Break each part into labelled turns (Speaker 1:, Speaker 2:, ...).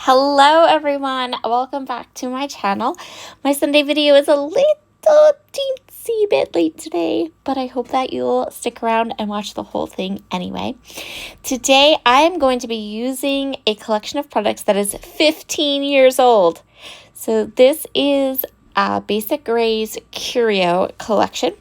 Speaker 1: Hello everyone, welcome back to my channel. My Sunday video is a little teensy bit late today, but I hope that you'll stick around and watch the whole thing anyway. Today I am going to be using a collection of products that is 15 years old. So this is Basic Gray's Curio collection.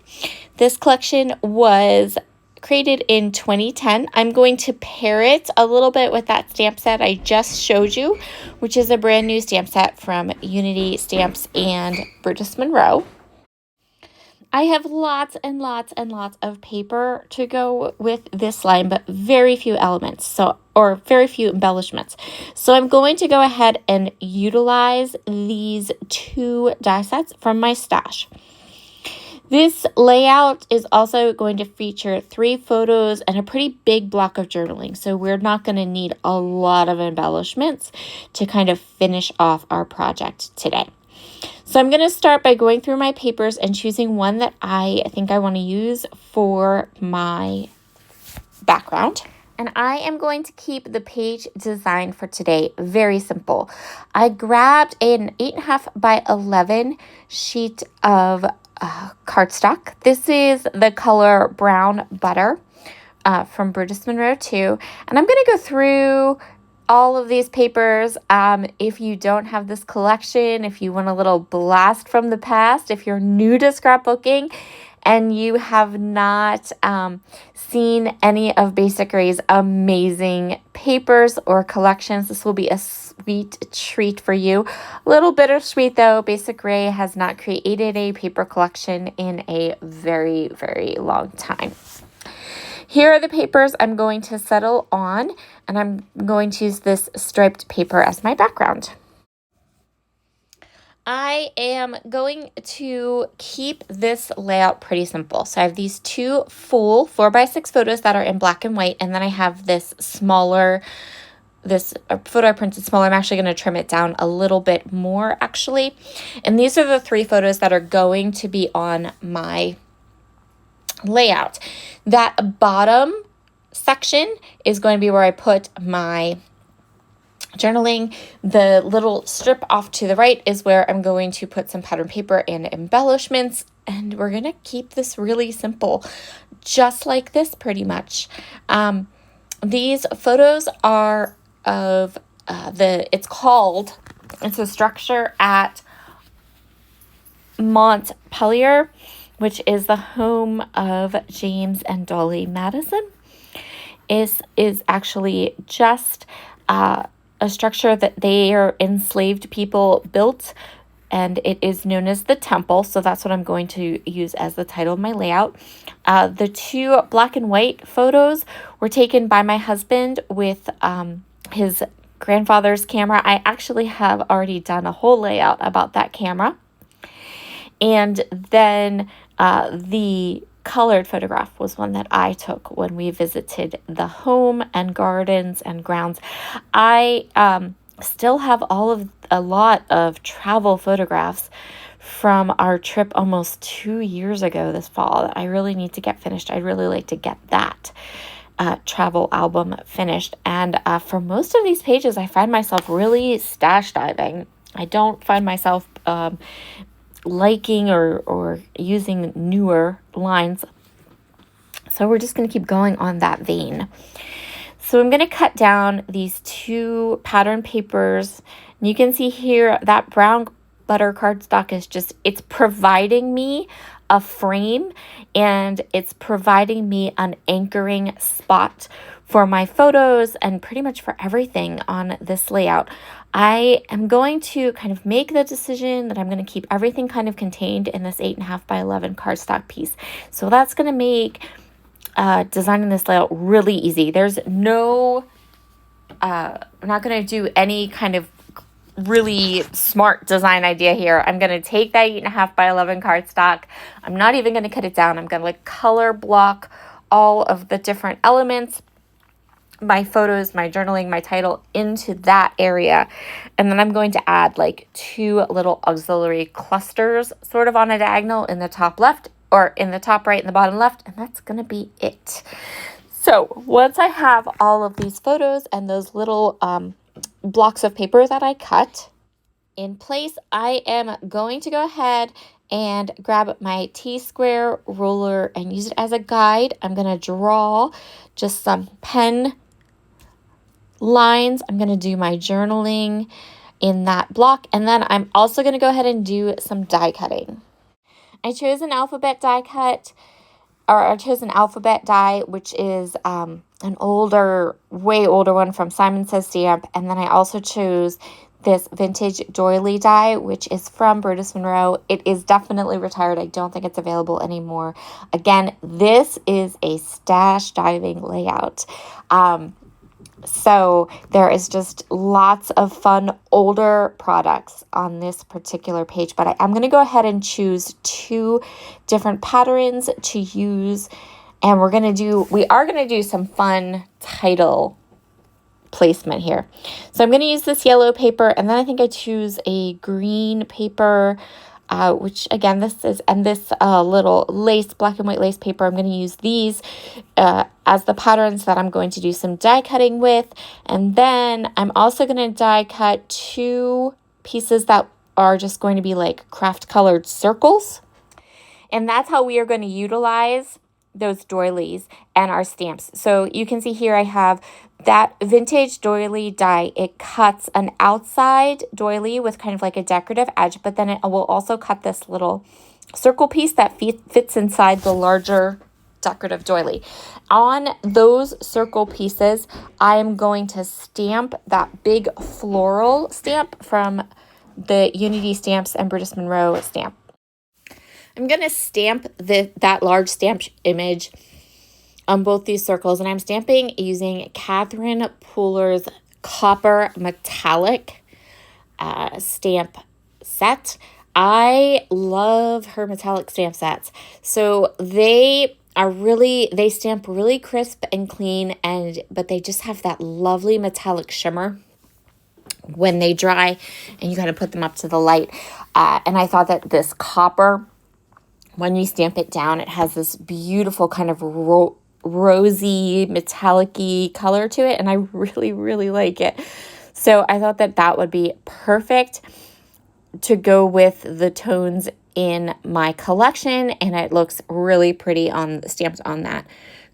Speaker 1: This collection was created in 2010. I'm going to pair it a little bit with that stamp set I just showed you, which is a brand new stamp set from Unity Stamps and Brutus Monroe. I have lots and lots and lots of paper to go with this line, but very few elements, or very few embellishments. So I'm going to go ahead and utilize these two die sets from my stash. This layout is also going to feature 3 photos and a pretty big block of journaling. So we're not going to need a lot of embellishments to kind of finish off our project today. So I'm going to start by going through my papers and choosing one that I think I want to use for my background. And I am going to keep the page design for today very simple. I grabbed an 8.5 by 11 sheet of cardstock. This is the color Brown Butter from Brutus Monroe 2. And I'm going to go through all of these papers. If you don't have this collection, if you want a little blast from the past, if you're new to scrapbooking and you have not seen any of Basic Gray's amazing papers or collections, this will be a sweet treat for you. A little bittersweet though, Basic Gray has not created a paper collection in a very, very long time. Here are the papers I'm going to settle on, and I'm going to use this striped paper as my background. I am going to keep this layout pretty simple. So I have these 2 full 4x6 photos that are in black and white, and then I have this photo I printed smaller. I'm actually going to trim it down a little bit more actually. And these are the 3 photos that are going to be on my layout. That bottom section is going to be where I put my journaling. The little strip off to the right is where I'm going to put some pattern paper and embellishments, and we're going to keep this really simple, just like this pretty much. These photos are of it's a structure at Montpelier, which is the home of James and Dolly Madison. Is actually just a structure that their enslaved people built, and it is known as the Temple. So that's what I'm going to use as the title of my layout. The 2 black and white photos were taken by my husband with his grandfather's camera. I actually have already done a whole layout about that camera. And then the colored photograph was one that I took when we visited the home and gardens and grounds. I still have a lot of travel photographs from our trip almost 2 years ago this fall that I really need to get finished. I'd really like to get that travel album finished. And for most of these pages, I find myself really stash diving. I don't find myself liking or using newer lines. So we're just going to keep going on that vein. So I'm going to cut down these 2 pattern papers. And you can see here that brown butter cardstock is it's providing me a frame, and it's providing me an anchoring spot for my photos and pretty much for everything on this layout. I am going to kind of make the decision that I'm going to keep everything kind of contained in this 8.5 by 11 cardstock piece. So that's going to make designing this layout really easy. There's no, I'm not going to do any kind of really smart design idea here. I'm going to take that 8.5 by 11 cardstock. I'm not even going to cut it down. I'm going to color block all of the different elements, my photos, my journaling, my title into that area. And then I'm going to add 2 little auxiliary clusters sort of on a diagonal in the top left, or in the top right and the bottom left. And that's going to be it. So once I have all of these photos and those little blocks of paper that I cut in place, I am going to go ahead and grab my T-square ruler and use it as a guide. I'm going to draw just some pen lines. I'm going to do my journaling in that block, and then I'm also going to go ahead and do some die cutting. I chose an alphabet die cut, or I chose an alphabet die, which is an older, way older one from Simon Says Stamp, and then I also chose this vintage doily die, which is from Brutus Monroe. It is definitely retired. I don't think it's available anymore. Again, this is a stash diving layout. So there is just lots of fun older products on this particular page, but I'm going to go ahead and choose 2 different patterns to use, and we are going to do some fun title placement here. So I'm going to use this yellow paper, and then I think I choose a green paper, which again, this little lace, black and white lace paper. I'm going to use these as the patterns that I'm going to do some die cutting with. And then I'm also going to die cut 2 pieces that are just going to be like craft colored circles. And that's how we are going to utilize those doilies and our stamps. So you can see here I have that vintage doily die. It cuts an outside doily with kind of like a decorative edge, but then it will also cut this little circle piece that fits inside the larger decorative doily. On those circle pieces, I am going to stamp that big floral stamp from the Unity Stamps and Brutus Monroe stamp. I'm going to stamp that large stamped image on both these circles, and I'm stamping using Catherine Pooler's copper metallic stamp set. I love her metallic stamp sets. So they stamp really crisp and clean, but they just have that lovely metallic shimmer when they dry, and you got to put them up to the light. And I thought that this copper, when you stamp it down, it has this beautiful kind of rosy, metallic-y color to it, and I really, really like it. So I thought that would be perfect to go with the tones in my collection, and it looks really pretty stamped on that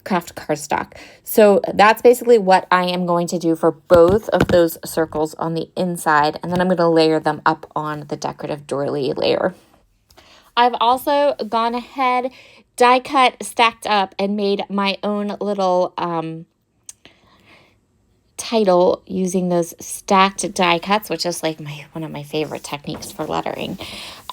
Speaker 1: craft cardstock. So that's basically what I am going to do for both of those circles on the inside, and then I'm going to layer them up on the decorative doily layer. I've also gone ahead, die cut, stacked up, and made my own little title using those stacked die cuts, which is like one of my favorite techniques for lettering.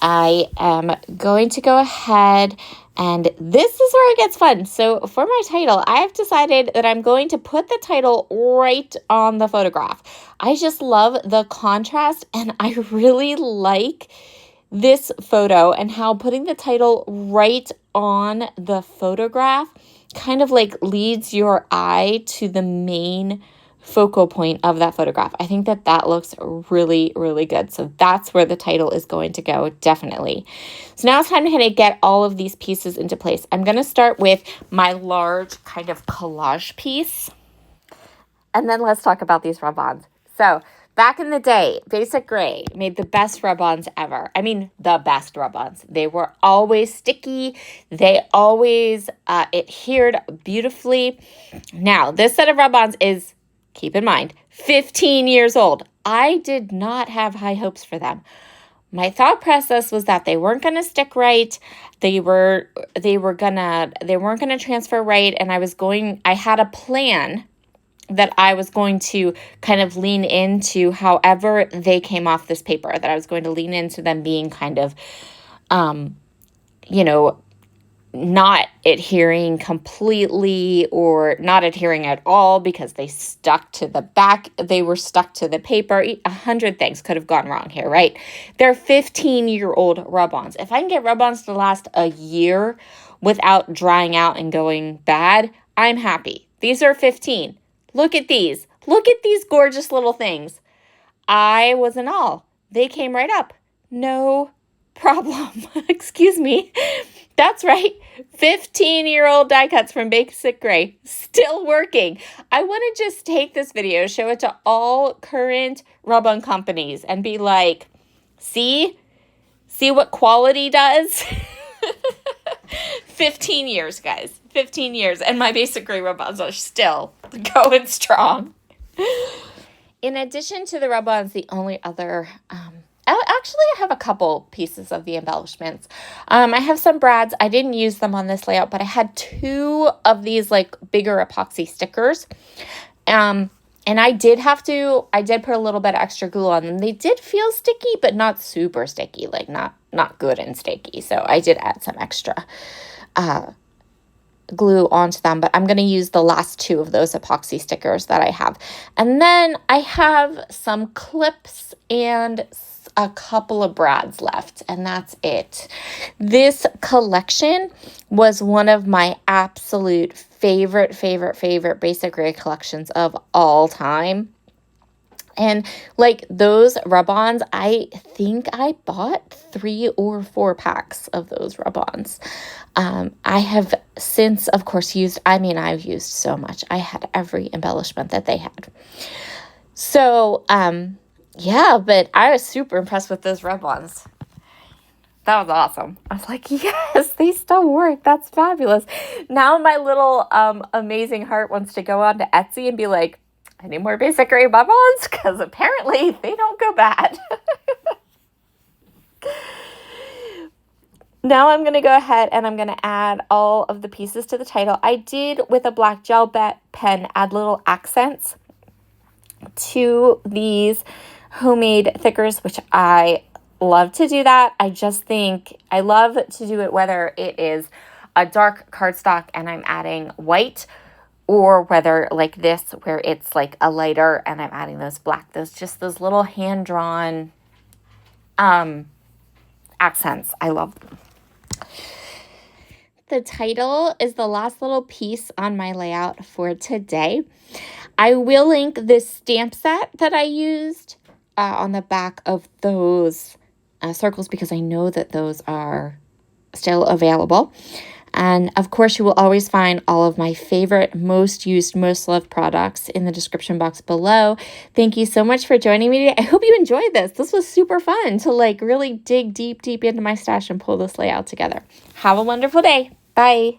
Speaker 1: I am going to go ahead, and this is where it gets fun. So for my title, I have decided that I'm going to put the title right on the photograph. I just love the contrast, and I really like this photo and how putting the title right on the photograph kind of like leads your eye to the main focal point of that photograph. I think that looks really, really good. So that's where the title is going to go, definitely. So now it's time to kind of get all of these pieces into place. I'm going to start with my large kind of collage piece, and then let's talk about these rub-ons. So back in the day, Basic Gray made the best rub-ons ever. I mean, the best rub-ons. They were always sticky. They always adhered beautifully. Now, this set of rub-ons is, keep in mind, 15 years old. I did not have high hopes for them. My thought process was that they weren't going to stick right. They weren't going to transfer right, and I had a plan that I was going to kind of lean into however they came off this paper, that I was going to lean into them being kind of, not adhering completely or not adhering at all because they stuck to the back. They were stuck to the paper. 100 things could have gone wrong here, right? They're 15-year-old rub-ons. If I can get rub-ons to last a year without drying out and going bad, I'm happy. These are 15. Look at these. Look at these gorgeous little things. I was in awe. They came right up. No problem. Excuse me. That's right. 15-year-old die cuts from Basic Gray still working. I want to just take this video, show it to all current rub-on companies and be like, see what quality does? 15 years, guys. 15 years. And my Basic Gray rub-ons are still going strong. In addition to the rub-ons, the only other... Actually, I have a couple pieces of the embellishments. I have some brads. I didn't use them on this layout, but I had 2 of these like bigger epoxy stickers. And I did put a little bit of extra glue on them. They did feel sticky, but not super sticky, like not good and sticky. So I did add some extra glue onto them, but I'm going to use the last 2 of those epoxy stickers that I have. And then I have some clips and a couple of brads left, and that's it. This collection was one of my absolute favorite Basic Gray collections of all time. And like those rub-ons, I think I bought 3 or 4 packs of those rub-ons. I have since, of course, I've used so much. I had every embellishment that they had. So, yeah, but I was super impressed with those rub-ons. That was awesome. I was like, yes, they still work. That's fabulous. Now my little amazing heart wants to go on to Etsy and be like, I need more Basic Gray rub-ons because apparently they don't go bad. Now I'm going to go ahead and I'm going to add all of the pieces to the title. I did, with a black gel pen, add little accents to these homemade thickers, which I love to do that. I just think I love to do it whether it is a dark cardstock and I'm adding white, or whether like this where it's like a lighter and I'm adding those black, those little hand-drawn accents. I love them. The title is the last little piece on my layout for today. I will link this stamp set that I used on the back of those circles because I know that those are still available. And of course, you will always find all of my favorite, most used, most loved products in the description box below. Thank you so much for joining me today. I hope you enjoyed this. This was super fun to like really dig deep into my stash and pull this layout together. Have a wonderful day. Bye.